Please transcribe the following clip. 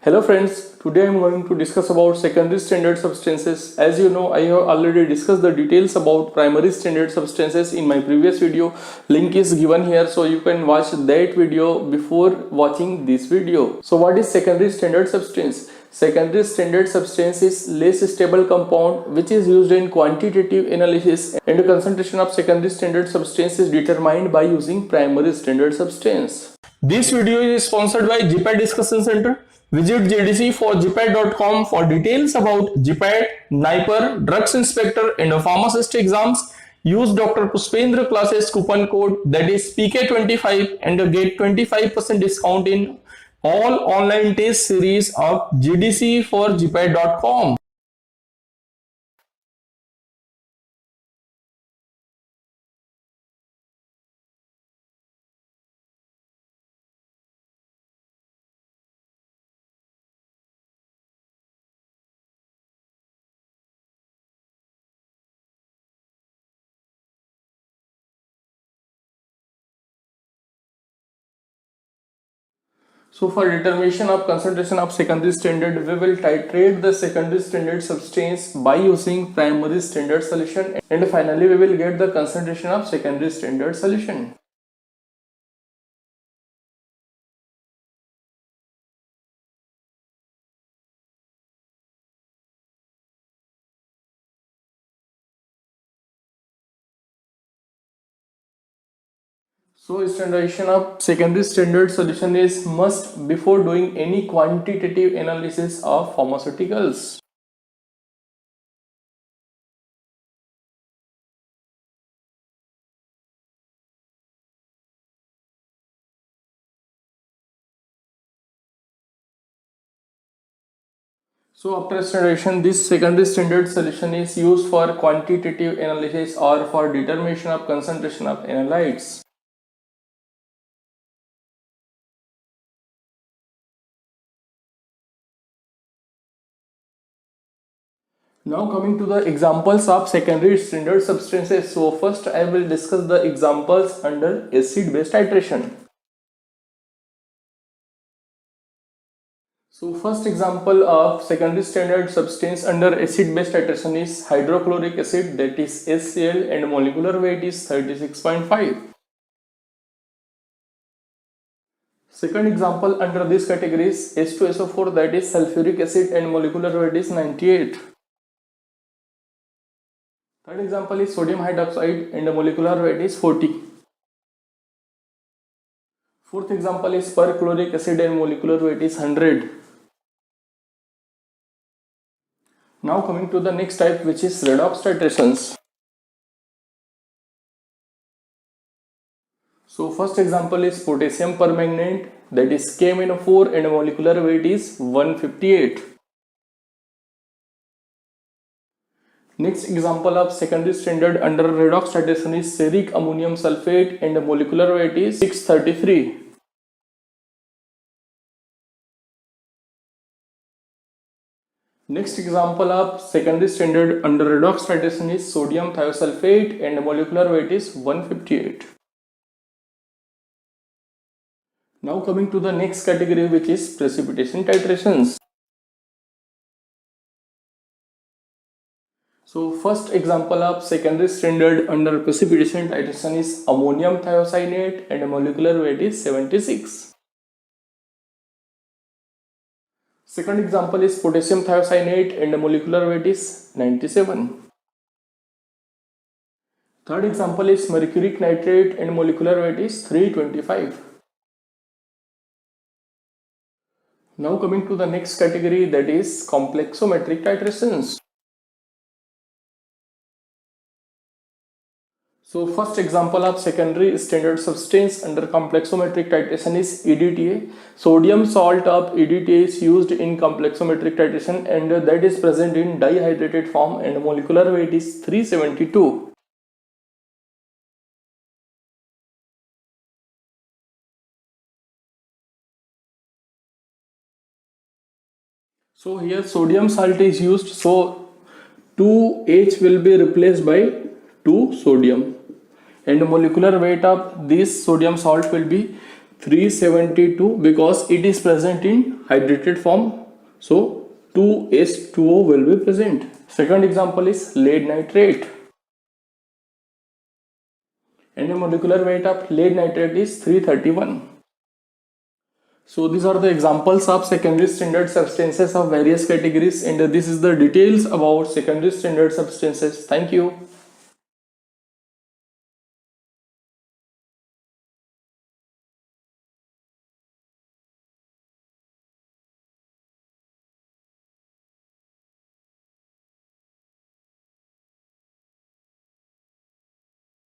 Hello friends, today I am going to discuss about secondary standard substances. As you know, I have already discussed the details about primary standard substances in my previous video. Link is given here, so you can watch that video before watching this video. So what is secondary standard substance? Secondary standard substance is less stable compound which is used in quantitative analysis, and the concentration of secondary standard substance is determined by using primary standard substance. This video is sponsored by GPAT Discussion Center. Visit JDC for GPAT.com for details about GPAT, NIPER, Drugs Inspector and Pharmacist exams. Use Dr. Pushpendra classes coupon code, that is PK25, and get 25% discount in all online test series of GDC for GPAT.com. So for determination of concentration of secondary standard, we will titrate the secondary standard substance by using primary standard solution, and finally we will get the concentration of secondary standard solution. So standardization of secondary standard solution is must before doing any quantitative analysis of pharmaceuticals. So after standardization, this secondary standard solution is used for quantitative analysis or for determination of concentration of analytes. Now coming to the examples of secondary standard substances. So first I will discuss the examples under acid-base titration. So first example of secondary standard substance under acid-base titration is hydrochloric acid, that is HCl, and molecular weight is 36.5. Second example under this category is H2SO4, that is sulfuric acid, and molecular weight is 98. Third example is sodium hydroxide and the molecular weight is 40. Fourth example is perchloric acid and molecular weight is 100. Now coming to the next type, which is redox titrations. So first example is potassium permanganate, that is KMnO4, and molecular weight is 158. Next example of secondary standard under redox titration is ferric ammonium sulfate, and the molecular weight is 633. Next example of secondary standard under redox titration is sodium thiosulfate, and the molecular weight is 158. Now coming to the next category, which is precipitation titrations. So first example of secondary standard under precipitation titration is ammonium thiocyanate, and the molecular weight is 76. Second example is potassium thiocyanate, and the molecular weight is 97. Third example is mercuric nitrate, and molecular weight is 325. Now coming to the next category, that is complexometric titrations. So first example of secondary standard substance under complexometric titration is EDTA. Sodium salt of EDTA is used in complexometric titration, and that is present in dihydrated form, and molecular weight is 372. So here sodium salt is used, so 2H will be replaced by 2 sodium, and the molecular weight of this sodium salt will be 372 because it is present in hydrated form, so 2H2O will be present. Second example is lead nitrate, and the molecular weight of lead nitrate is 331. So these are the examples of secondary standard substances of various categories, and this is the details about secondary standard substances. Thank you.